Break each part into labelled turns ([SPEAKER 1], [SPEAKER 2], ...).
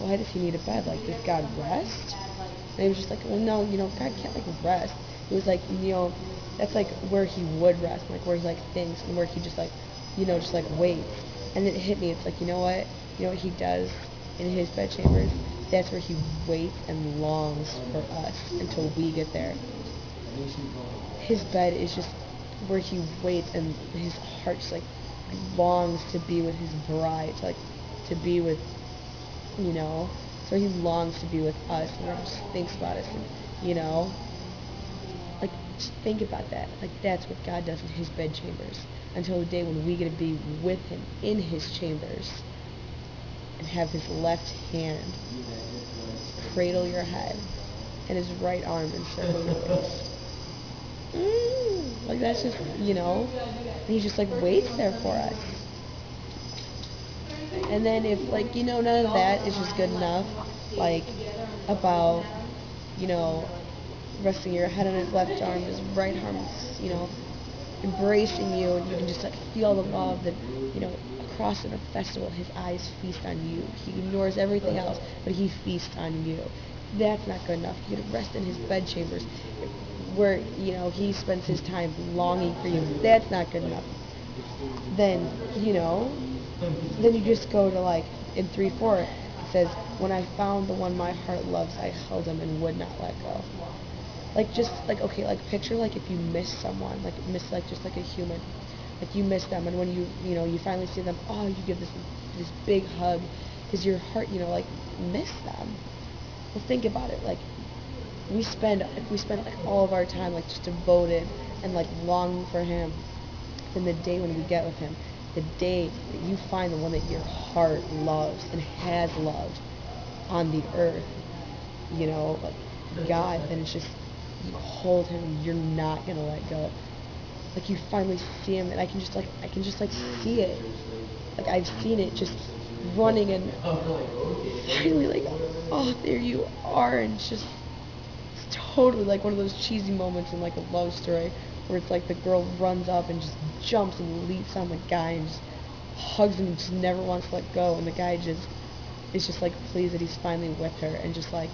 [SPEAKER 1] why does he need a bed? Like, does God rest? And he was just like, well, no, God can't, like, rest. It was like, that's, like, where he would rest, like, where he, like, thinks, and where he just, like, just, like, waits. And then it hit me, it's like, you know what he does in his bedchambers? That's where he waits and longs for us until we get there. His bed is just where he waits, and his heart just, like, longs to be with his bride, to be with, so he longs to be with us, and just thinks about us, and, like, just think about that. Like, that's what God does in his bed chambers, until the day when we get to be with him in his chambers, and have his left hand cradle your head, and his right arm encircle your waist. Like, that's just, and he just, like, waits there for us. And then if, like, none of that is just good enough, like, about, resting your head on his left arm, his right arm is, embracing you, and you can just, like, feel the love that, across in a festival, his eyes feast on you. He ignores everything else, but he feasts on you. That's not good enough. You could rest in his bedchambers, where, he spends his time longing for you. That's not good enough. Then, then you just go to, like, in 3:4, it says, when I found the one my heart loves, I held him and would not let go. Like, just, like, okay, like, picture, like, if you miss someone, like, just, like, a human. Like, you miss them, and when you finally see them, oh, you give this big hug, because your heart, like, miss them. Well, think about it, like, if we spend, like, all of our time, like, just devoted and, like, longing for him, then the day when we get with him, the day that you find the one that your heart loves and has loved on the earth, like, God, then it's just, you hold him and you're not going to let go. Like, you finally see him, and I can just, like, see it. Like, I've seen it just running, and finally, like, oh, there you are, and it's totally like one of those cheesy moments in, like, a love story, where it's like the girl runs up and just jumps and leaps on the guy and just hugs him and just never wants to let go, and the guy is just, like, pleased that he's finally with her, and just, like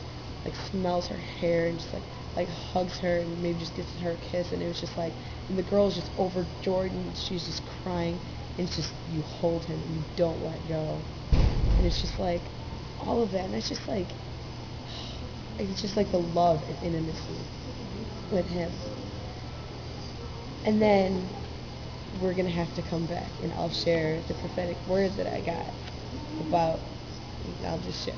[SPEAKER 1] smells her hair, and just, like hugs her, and maybe just gives her a kiss, and it was just, like, and the girl's just overjoyed, and she's just crying, and it's just, you hold him, and you don't let go, and it's just, like, all of that, and it's just, like the love and intimacy with him. And then we're going to have to come back, and I'll share the prophetic words that I got about, I'll just share.